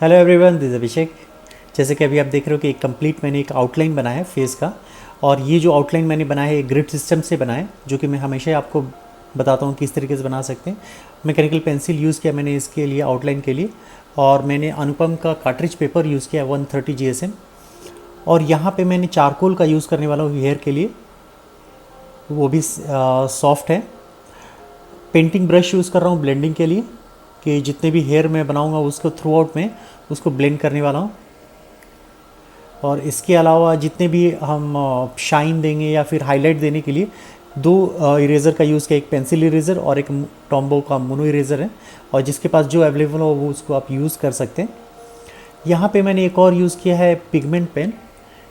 Hello everyone, this अभिषेक। जैसे कि अभी आप देख रहे हो कि एक कंप्लीट मैंने एक आउटलाइन बनाया है फेस का। और ये जो आउटलाइन मैंने बनाया है ग्रिड सिस्टम से बनाया है, जो कि मैं हमेशा आपको बताता हूँ किस तरीके से बना सकते हैं। मैकेनिकल पेंसिल यूज़ किया मैंने इसके लिए, आउटलाइन के लिए। और मैंने अनुपम का कार्ट्रिज पेपर यूज़ किया 130 GSM। और यहाँ पे मैंने चारकोल का यूज़ करने वाला हूँ हेयर के लिए, वो भी सॉफ्ट है। पेंटिंग ब्रश यूज़ कर रहा हूँ ब्लेंडिंग के लिए, कि जितने भी हेयर मैं बनाऊँगा उसको थ्रू आउट में उसको ब्लेंड करने वाला हूँ। और इसके अलावा जितने भी हम शाइन देंगे या फिर हाईलाइट देने के लिए दो इरेज़र का यूज़ किया, एक पेंसिल इरेज़र और एक टॉम्बो का मोनो इरेज़र है। और जिसके पास जो अवेलेबल हो वो उसको आप यूज़ कर सकते हैं। यहाँ पे मैंने एक और यूज़ किया है पिगमेंट पेन।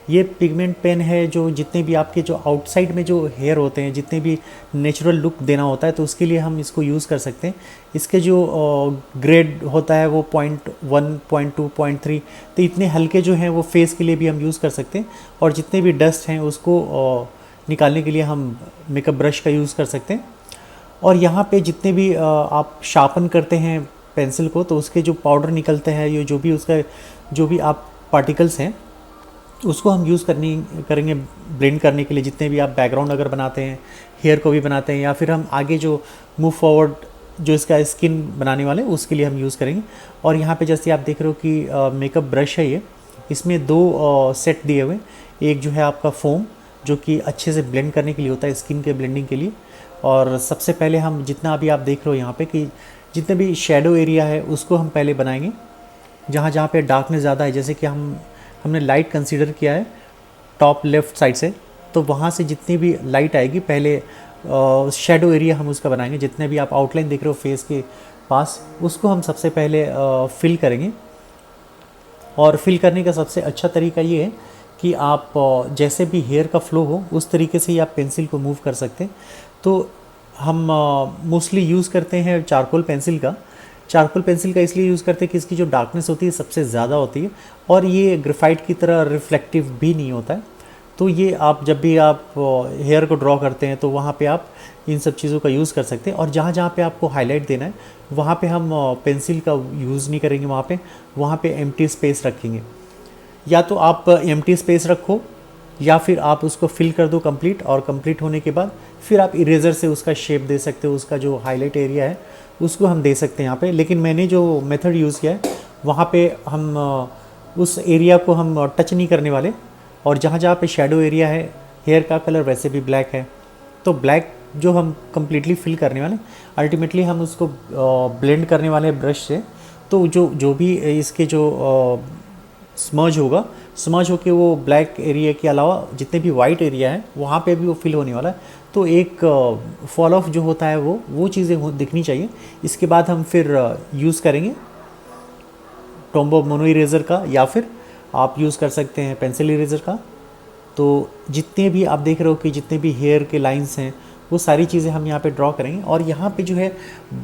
ये पिगमेंट पेन है जो जितने भी आपके जो आउटसाइड में जो हेयर होते हैं, जितने भी नेचुरल लुक देना होता है तो उसके लिए हम इसको यूज़ कर सकते हैं। इसके जो ग्रेड होता है वो 0.1 0.2 0.3, तो इतने हल्के जो हैं वो फेस के लिए भी हम यूज़ कर सकते हैं। और जितने भी डस्ट हैं उसको निकालने के लिए हम मेकअप ब्रश का यूज़ कर सकते हैं। और यहाँ पे जितने भी आप शार्पन करते हैं पेंसिल को, तो उसके जो पाउडर निकलते हैं, ये जो भी उसका जो भी आप पार्टिकल्स हैं उसको हम यूज़ करेंगे ब्लेंड करने के लिए। जितने भी आप बैकग्राउंड अगर बनाते हैं, हेयर को भी बनाते हैं, या फिर हम आगे जो मूव फॉरवर्ड जो इसका स्किन बनाने वाले उसके लिए हम यूज़ करेंगे। और यहाँ पे जैसे आप देख रहे हो कि मेकअप ब्रश है ये, इसमें दो सेट दिए हुए। एक जो है आपका फोम, जो कि अच्छे से ब्लेंड करने के लिए होता है, स्किन के ब्लेंडिंग के लिए। और सबसे पहले हम जितना अभी आप देख रहे हो यहाँ पे कि जितने भी शेडो एरिया है उसको हम पहले बनाएंगे। जहाँ जहाँ पे डार्कनेस ज़्यादा है, जैसे कि हमने लाइट कंसीडर किया है टॉप लेफ़्ट साइड से, तो वहाँ से जितनी भी लाइट आएगी पहले शेडो एरिया हम उसका बनाएंगे। जितने भी आप आउटलाइन देख रहे हो फेस के पास, उसको हम सबसे पहले फिल करेंगे। और फिल करने का सबसे अच्छा तरीका ये है कि आप जैसे भी हेयर का फ्लो हो उस तरीके से ही आप पेंसिल को मूव कर सकते हैं। तो हम मोस्टली यूज़ करते हैं चारकोल पेंसिल का। चारकोल पेंसिल का इसलिए यूज़ करते हैं कि इसकी जो डार्कनेस होती है सबसे ज़्यादा होती है, और ये ग्रेफाइट की तरह रिफ्लेक्टिव भी नहीं होता है। तो ये आप जब भी आप हेयर को ड्रॉ करते हैं तो वहाँ पे आप इन सब चीज़ों का यूज़ कर सकते हैं। और जहाँ जहाँ पे आपको हाईलाइट देना है वहाँ पे हम पेंसिल का यूज़ नहीं करेंगे, वहाँ पे एम्प्टी स्पेस रखेंगे। या तो आप एम्प्टी स्पेस रखो, या फिर आप उसको फिल कर दो कंप्लीट, और कंप्लीट होने के बाद फिर आप इरेज़र से उसका शेप दे सकते हो। उसका जो हाईलाइट एरिया है उसको हम दे सकते हैं यहाँ पे। लेकिन मैंने जो मेथड यूज़ किया है वहाँ पे हम उस एरिया को हम टच नहीं करने वाले। और जहाँ जहाँ पे शेडो एरिया है, हेयर का कलर वैसे भी ब्लैक है, तो ब्लैक जो हम कम्प्लीटली फिल करने वाले, अल्टीमेटली हम उसको ब्लेंड करने वाले ब्रश से। तो जो जो भी इसके जो स्मर्ज होगा, स्मर्ज होके वो ब्लैक एरिया के अलावा जितने भी वाइट एरिया है वहाँ पे भी वो फिल होने वाला है। तो एक फॉल ऑफ जो होता है वो चीज़ें दिखनी चाहिए। इसके बाद हम फिर यूज़ करेंगे टॉम्बो मोनो इरेज़र का, या फिर आप यूज़ कर सकते हैं पेंसिल इरेज़र का। तो जितने भी आप देख रहे हो कि जितने भी हेयर के लाइंस हैं वो सारी चीज़ें हम यहाँ पे ड्रॉ करेंगे। और यहाँ पे जो है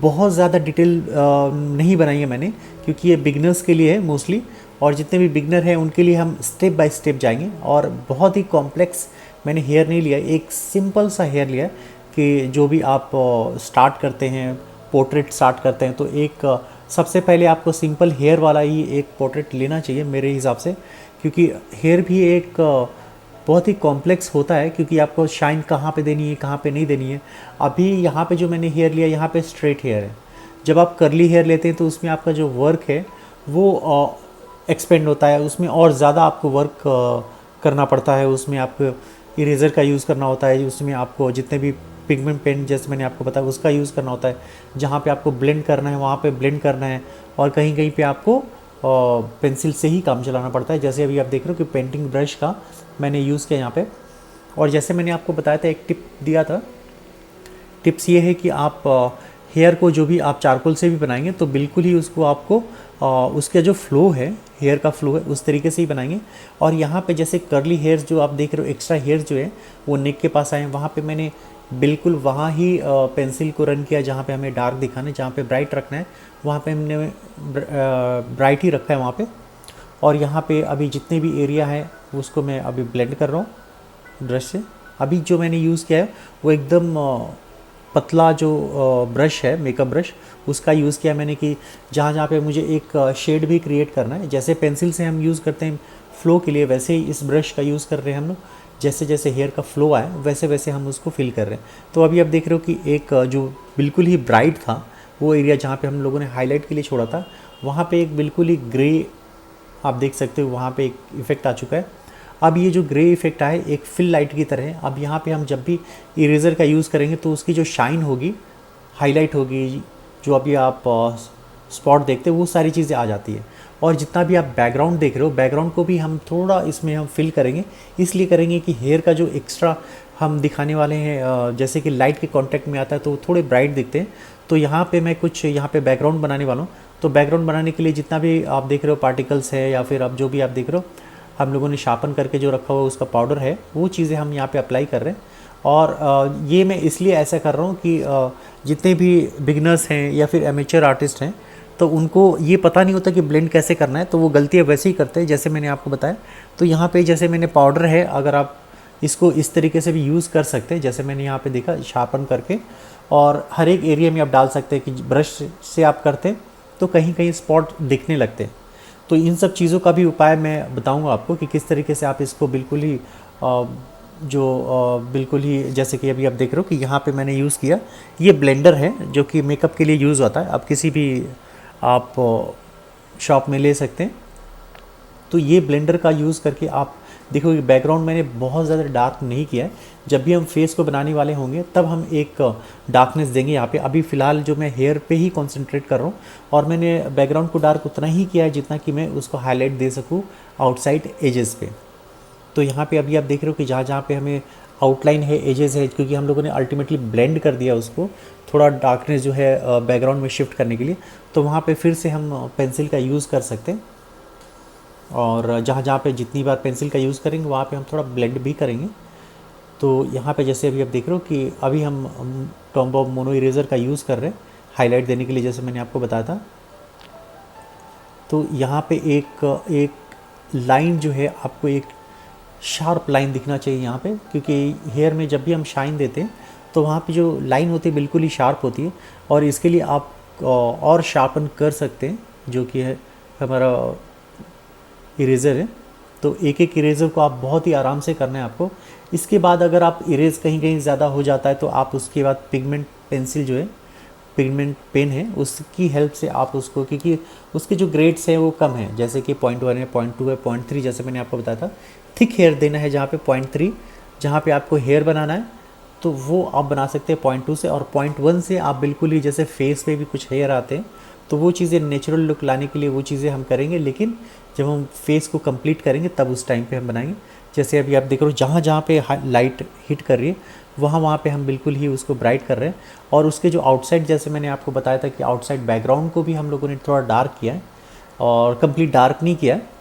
बहुत ज़्यादा डिटेल नहीं बनाई है मैंने, क्योंकि ये बिगनर्स के लिए है मोस्टली। और जितने भी बिगनर हैं उनके लिए हम स्टेप बाय स्टेप जाएंगे। और बहुत ही कॉम्प्लेक्स मैंने हेयर नहीं लिया, एक सिंपल सा हेयर लिया कि जो भी आप स्टार्ट करते हैं, पोर्ट्रेट स्टार्ट करते हैं, तो एक सबसे पहले आपको सिंपल हेयर वाला ही एक पोर्ट्रेट लेना चाहिए मेरे हिसाब से। क्योंकि हेयर भी एक बहुत ही कॉम्प्लेक्स होता है, क्योंकि आपको शाइन कहाँ पे देनी है, कहाँ पे नहीं देनी है। अभी यहाँ पे जो मैंने हेयर लिया, यहाँ पे स्ट्रेट हेयर है। जब आप कर्ली हेयर लेते हैं तो उसमें आपका जो वर्क है वो एक्सपेंड होता है, उसमें और ज़्यादा आपको वर्क करना पड़ता है। उसमें आपको इरेज़र का यूज़ करना होता है, उसमें आपको जितने भी पिगमेंट पेन जैसे मैंने आपको बताया उसका यूज़ करना होता है। जहाँ पे आपको ब्लेंड करना है वहाँ पे ब्लेंड करना है, और कहीं कहीं पे आपको पेंसिल से ही काम चलाना पड़ता है। जैसे अभी आप देख रहे हो कि पेंटिंग ब्रश का मैंने यूज़ किया यहाँ पे। और जैसे मैंने आपको बताया था, एक टिप दिया था, टिप्स ये है कि आप हेयर को जो भी आप चारकोल से भी बनाएंगे तो बिल्कुल ही उसको आपको उसका जो फ्लो है, हेयर का फ्लो है, उस तरीके से ही बनाएंगे। और यहाँ पे जैसे कर्ली हेयर्स जो आप देख रहे हो, एक्स्ट्रा हेयर्स जो है वो नेक के पास आए हैं, वहाँ पे मैंने बिल्कुल वहाँ ही पेंसिल को रन किया जहाँ पे हमें डार्क दिखाना है, जहाँ पे ब्राइट रखना है वहाँ पे हमने ब्राइट ही रखा है वहाँ पे। और यहाँ पे अभी जितने भी एरिया है उसको मैं अभी ब्लेंड कर रहा हूँ ब्रश से। अभी जो मैंने यूज़ किया है वो एकदम पतला जो ब्रश है, मेकअप ब्रश, उसका यूज़ किया मैंने कि जहाँ जहाँ पे मुझे एक शेड भी क्रिएट करना है। जैसे पेंसिल से हम यूज़ करते हैं फ्लो के लिए, वैसे ही इस ब्रश का यूज़ कर रहे हैं हम लोग। जैसे जैसे हेयर का फ्लो आए वैसे वैसे हम उसको फिल कर रहे हैं। तो अभी आप देख रहे हो कि एक जो बिल्कुल ही ब्राइट था वो एरिया जहाँ पे हम लोगों ने हाईलाइट के लिए छोड़ा था, वहाँ पे एक बिल्कुल ही ग्रे आप देख सकते हो, वहाँ पे एक इफ़ेक्ट आ चुका है। अब ये जो ग्रे इफेक्ट आए एक फिल लाइट की तरह है। अब यहाँ पे हम जब भी इरेज़र का यूज़ करेंगे तो उसकी जो शाइन होगी, हाईलाइट होगी, जो अभी आप स्पॉट देखते हो, वो सारी चीज़ें आ जाती है। और जितना भी आप बैकग्राउंड देख रहे हो, बैकग्राउंड को भी हम थोड़ा इसमें हम फिल करेंगे। इसलिए करेंगे कि हेयर का जो एक्स्ट्रा हम दिखाने वाले हैं, जैसे कि लाइट के कांटेक्ट में आता है तो थोड़े ब्राइट दिखते हैं। तो यहाँ पे मैं कुछ यहाँ पे बैकग्राउंड बनाने वाला हूँ। तो बैकग्राउंड बनाने के लिए जितना भी आप देख रहे हो पार्टिकल्स है, या फिर अब जो भी आप देख रहे हो हम लोगों ने शार्पन करके जो रखा हुआ है उसका पाउडर है, वो चीज़ें हम यहाँ पे अप्लाई कर रहे हैं। और ये मैं इसलिए ऐसा कर रहा हूँ कि जितने भी बिगनर्स हैं या फिर एमेचर आर्टिस्ट हैं, तो उनको ये पता नहीं होता कि ब्लेंड कैसे करना है, तो वो गलतियाँ वैसे ही करते हैं जैसे मैंने आपको बताया। तो यहाँ पे जैसे मैंने पाउडर है, अगर आप इसको इस तरीके से भी यूज़ कर सकते हैं, जैसे मैंने यहाँ पे देखा शार्पन करके, और हर एक एरिया में आप डाल सकते हैं कि ब्रश से आप करते हैं तो कहीं कहीं स्पॉट दिखने लगते हैं। तो इन सब चीज़ों का भी उपाय मैं बताऊंगा आपको कि किस तरीके से आप इसको बिल्कुल ही बिल्कुल ही, जैसे कि अभी आप देख रहे हो कि यहाँ पे मैंने यूज़ किया, ये ब्लेंडर है जो कि मेकअप के लिए यूज़ होता है। आप किसी भी आप शॉप में ले सकते हैं। तो ये ब्लेंडर का यूज़ करके आप देखो कि बैकग्राउंड मैंने बहुत ज़्यादा डार्क नहीं किया है। जब भी हम फेस को बनाने वाले होंगे तब हम एक डार्कनेस देंगे यहाँ पे। अभी फ़िलहाल जो मैं हेयर पे ही कंसंट्रेट कर रहा हूँ, और मैंने बैकग्राउंड को डार्क उतना ही किया है जितना कि मैं उसको हाईलाइट दे सकूँ आउटसाइड एजेस पे। तो यहाँ पे अभी आप देख रहे हो कि जहाँ जहाँ पे हमें आउटलाइन है, एजेस है, क्योंकि हम लोगों ने अल्टीमेटली ब्लेंड कर दिया उसको थोड़ा डार्कनेस जो है बैकग्राउंड में शिफ्ट करने के लिए, तो वहाँ पे फिर से हम पेंसिल का यूज़ कर सकते हैं। और जहाँ जहाँ पे जितनी बार पेंसिल का यूज़ करेंगे वहाँ पे हम थोड़ा ब्लेंड भी करेंगे। तो यहाँ पे जैसे अभी आप देख रहे हो कि अभी हम टॉम्बॉब मोनो इरेज़र का यूज़ कर रहे हैं हाईलाइट देने के लिए, जैसे मैंने आपको बताया था। तो यहाँ पे एक लाइन जो है, आपको एक शार्प लाइन दिखना चाहिए यहाँ पे, क्योंकि हेयर में जब भी हम शाइन देते हैं तो वहाँ पे जो लाइन होती है बिल्कुल ही शार्प होती है। और इसके लिए आप और शार्पन कर सकते हैं, जो कि है हमारा इरेज़र है। तो एक एक इरेज़र को आप बहुत ही आराम से करना है आपको। इसके बाद अगर आप इरेज़ कहीं कहीं ज़्यादा हो जाता है तो आप उसके बाद पिगमेंट पेंसिल जो है, पिगमेंट पेन है, उसकी हेल्प से आप उसको, क्योंकि उसके जो ग्रेड्स हैं वो कम है, जैसे कि 0.1 है, 0.2 है, 0.3, जैसे मैंने आपको बताया था। थिक हेयर देना है जहाँ पे 0.3, जहाँ पे आपको हेयर बनाना है तो वो आप बना सकते हैं 0.2 से। और 0.1 से आप बिल्कुल ही, जैसे फेस पे भी कुछ हेयर आते हैं तो वो चीज़ें नेचुरल लुक लाने के लिए वो चीज़ें हम करेंगे, लेकिन जब हम फेस को कंप्लीट करेंगे तब उस टाइम पे हम बनाएंगे। जैसे अभी आप देख रहे हो जहाँ जहाँ पे लाइट हिट कर रही है वहाँ वहाँ पे हम बिल्कुल ही उसको ब्राइट कर रहे हैं। और उसके जो आउटसाइड, जैसे मैंने आपको बताया था कि आउटसाइड बैकग्राउंड को भी हम लोगों ने थोड़ा डार्क किया है और कंप्लीट डार्क नहीं किया है।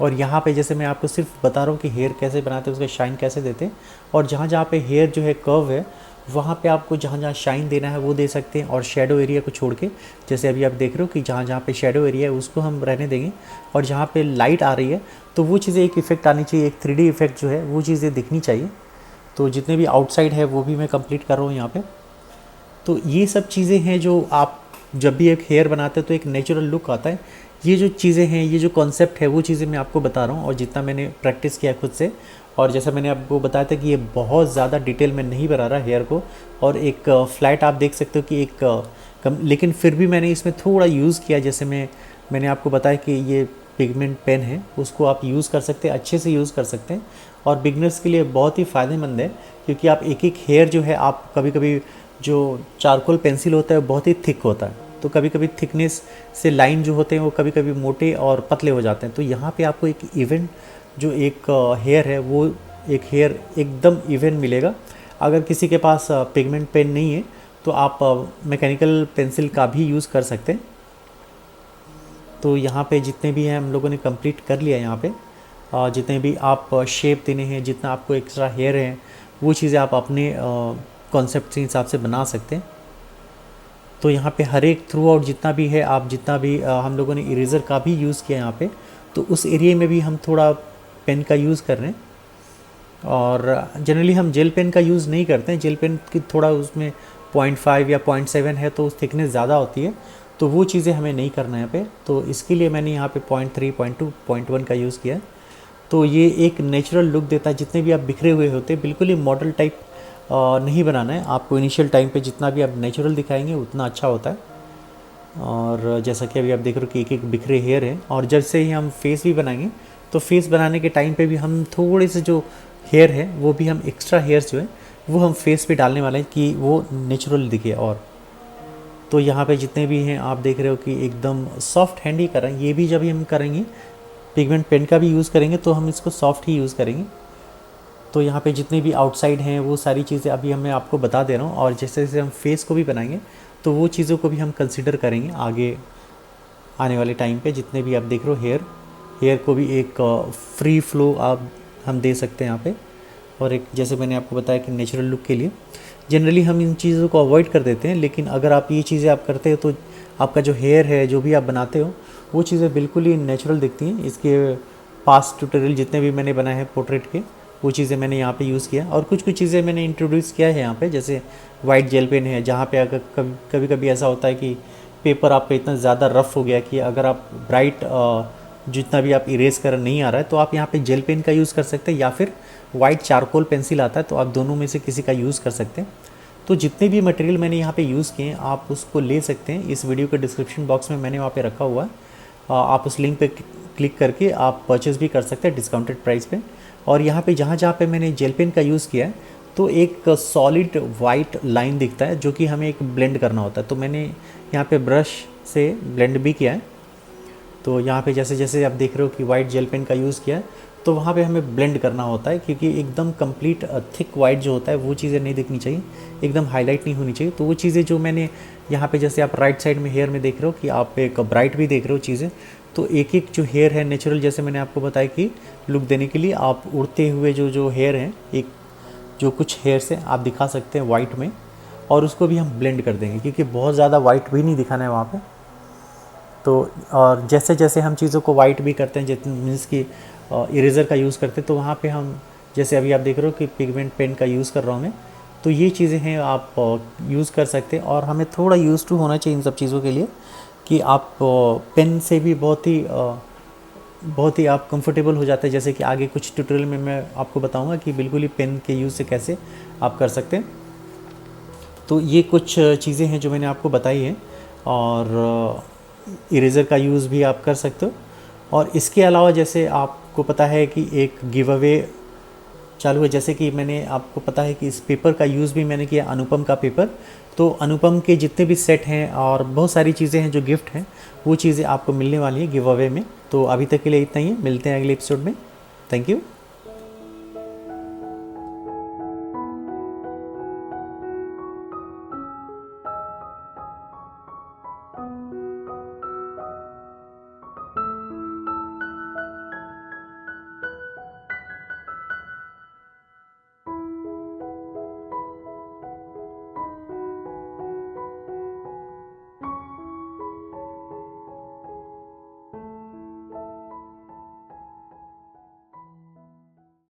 और यहाँ पे जैसे मैं आपको सिर्फ बता रहा हूँ कि हेयर कैसे बनाते हैं, उसका शाइन कैसे देते हैं। और जहाँ जहाँ पे हेयर जो है कर्व है वहाँ पे आपको जहाँ जहाँ शाइन देना है वो दे सकते हैं, और शेडो एरिया को छोड़ के, जैसे अभी आप देख रहे हो कि जहाँ जहाँ पे शेडो एरिया है उसको हम रहने देंगे, और जहाँ पे लाइट आ रही है तो वो चीज़ें एक इफ़ेक्ट आनी चाहिए, एक 3D इफ़ेक्ट जो है वो चीज़ें दिखनी चाहिए। तो जितने भी आउटसाइड है वो भी मैं कंप्लीट कर रहा हूँ यहाँ पे। तो ये सब चीज़ें हैं जो आप जब भी एक हेयर बनाते हैं तो एक नेचुरल लुक आता है। ये जो चीज़ें हैं, ये जो कॉन्सेप्ट है वो चीज़ें मैं आपको बता रहा हूँ, और जितना मैंने प्रैक्टिस किया खुद से। और जैसा मैंने आपको बताया था कि ये बहुत ज़्यादा डिटेल में नहीं बना रहा हेयर को, और एक फ्लैट आप देख सकते हो कि एक कम, लेकिन फिर भी मैंने इसमें थोड़ा यूज़ किया। जैसे मैंने आपको बताया कि ये पिगमेंट पेन है, उसको आप यूज़ कर सकते हैं, अच्छे से यूज़ कर सकते हैं, और बिगनर्स के लिए बहुत ही फ़ायदेमंद है। क्योंकि आप एक एक हेयर जो है, आप कभी कभी जो चारकोल पेंसिल होता है वो बहुत ही थिक होता है, तो कभी कभी थिकनेस से लाइन जो होते हैं वो कभी कभी मोटे और पतले हो जाते हैं। तो यहाँ पे आपको एक इवन जो एक हेयर है वो एक हेयर एकदम इवन मिलेगा। अगर किसी के पास पिगमेंट पेन नहीं है तो आप मैकेनिकल पेंसिल का भी यूज़ कर सकते हैं। तो यहाँ पे जितने भी हैं हम लोगों ने कंप्लीट कर लिया। यहाँ पे जितने भी आप शेप देने हैं, जितना आपको एक्स्ट्रा हेयर है, वो चीज़ें आप अपने कॉन्सेप्ट के हिसाब से बना सकते हैं। तो यहाँ पे हर एक थ्रू आउट जितना भी है, आप जितना भी हम लोगों ने इरेज़र का भी यूज़ किया यहाँ पे, तो उस एरिया में भी हम थोड़ा पेन का यूज़ कर रहे हैं। और जनरली हम जेल पेन का यूज़ नहीं करते हैं, जेल पेन की थोड़ा उसमें 0.5 या 0.7 है तो थिकनेस ज़्यादा होती है, तो वो चीज़ें हमें नहीं करना है यहाँ पे। तो इसके लिए मैंने यहाँ पे 0.3, 0.2, 0.1 का यूज़ किया है। तो ये एक नेचुरल लुक देता है। जितने भी आप बिखरे हुए होते हैं बिल्कुल ही मॉडल टाइप नहीं बनाना है आपको। इनिशियल टाइम पे जितना भी आप नेचुरल दिखाएंगे उतना अच्छा होता है। और जैसा कि अभी आप देख रहे हो कि एक एक बिखरे हेयर हैं, और जब से ही हम फेस भी बनाएंगे तो फेस बनाने के टाइम पे भी हम थोड़े से जो हेयर है वो भी हम एक्स्ट्रा हेयर्स जो है वो हम फेस पे डालने वाले हैं कि वो नेचुरल दिखे। और तो यहाँ पे जितने भी हैं आप देख रहे हो कि एकदम सॉफ्ट हैंड ही कर रहे हैं। ये भी जब हम करेंगे पिगमेंट पेन का भी यूज़ करेंगे तो हम इसको सॉफ्ट ही यूज़ करेंगे। तो यहाँ पे जितने भी आउटसाइड हैं वो सारी चीज़ें अभी मैं आपको बता दे रहा हूँ, और जैसे जैसे हम फेस को भी बनाएंगे तो वो चीज़ों को भी हम कंसिडर करेंगे आगे आने वाले टाइम पे। जितने भी आप देख रहे हो हेयर को भी एक फ्री फ्लो आप हम दे सकते हैं यहाँ पे। और एक जैसे मैंने आपको बताया कि नेचुरल लुक के लिए जनरली हम इन चीज़ों को अवॉइड कर देते हैं, लेकिन अगर आप ये चीज़ें आप करते हो तो आपका जो हेयर है जो भी आप बनाते हो वो चीज़ें बिल्कुल ही नेचुरल दिखती हैं। इसके पास्ट ट्यूटोरियल जितने भी मैंने बनाए हैं पोर्ट्रेट के वो चीज़ें मैंने यहाँ पे यूज़ किया, और कुछ कुछ चीज़ें मैंने इंट्रोड्यूस किया है यहाँ पे, जैसे वाइट जेल पेन है। जहाँ पे अगर कभी कभी ऐसा होता है कि पेपर आपका इतना ज़्यादा रफ़ हो गया कि अगर आप ब्राइट जितना भी आप इरेज कर नहीं आ रहा है तो आप यहाँ पे जेल पेन का यूज़ कर सकते हैं, या फिर वाइट चारकोल पेंसिल आता है तो आप दोनों में से किसी का यूज़ कर सकते हैं। तो जितने भी मटेरियल मैंने यहाँ पे यूज़ किए हैं आप उसको ले सकते हैं। इस वीडियो के डिस्क्रिप्शन बॉक्स में मैंने वहाँ पे रखा हुआ है, आप उस लिंक पे क्लिक करके आप परचेज़ भी कर सकते हैं डिस्काउंटेड प्राइस पे। और यहाँ पे जहाँ जहाँ पे मैंने जेल पेन का यूज़ किया है तो एक सॉलिड वाइट लाइन दिखता है जो कि हमें एक ब्लेंड करना होता है। तो मैंने यहाँ पे ब्रश से ब्लेंड भी किया है। तो यहाँ पे जैसे जैसे आप देख रहे हो कि वाइट जेल पेन का यूज़ किया है तो वहाँ पे हमें ब्लेंड करना होता है, क्योंकि एकदम कंप्लीट थिक वाइट जो होता है वो चीज़ें नहीं दिखनी चाहिए, एकदम हाईलाइट नहीं होनी चाहिए। तो वो चीज़ें जो मैंने यहाँ पे जैसे आप राइट साइड में हेयर में देख रहे हो कि आप एक ब्राइट भी देख रहे हो चीज़ें, तो एक एक जो हेयर है नेचुरल, जैसे मैंने आपको बताया कि लुक देने के लिए आप उड़ते हुए जो हेयर हैं, एक जो कुछ हेयर से आप दिखा सकते हैं वाइट में, और उसको भी हम ब्लेंड कर देंगे क्योंकि बहुत ज़्यादा वाइट भी नहीं दिखाना है वहाँ पे। तो और जैसे जैसे हम चीज़ों को वाइट भी करते हैं, जितने मीन्स कि इरेज़र का यूज़ करते हैं, तो वहाँ पे हम जैसे अभी आप देख रहे हो कि पिगमेंट पेन का यूज़ कर रहा हूँ मैं, तो ये चीज़ें हैं आप यूज़ कर सकते हैं। और हमें थोड़ा यूज़ टू होना चाहिए इन सब चीज़ों के लिए कि आप पेन से भी बहुत ही आप कंफर्टेबल हो जाते हैं। जैसे कि आगे कुछ ट्यूटोरियल में मैं आपको बताऊंगा कि बिल्कुल ही पेन के यूज़ से कैसे आप कर सकते हैं। तो ये कुछ चीज़ें हैं जो मैंने आपको बताई है, और इरेज़र का यूज़ भी आप कर सकते हो। और इसके अलावा जैसे आपको पता है कि एक गिव अवे चालू है, जैसे कि मैंने आपको पता है कि इस पेपर का यूज़ भी मैंने किया, अनुपम का पेपर। तो अनुपम के जितने भी सेट हैं और बहुत सारी चीज़ें हैं जो गिफ्ट हैं वो चीज़ें आपको मिलने वाली हैं गिव अवे में। तो अभी तक के लिए इतना ही है, मिलते हैं अगले एपिसोड में। Thank you.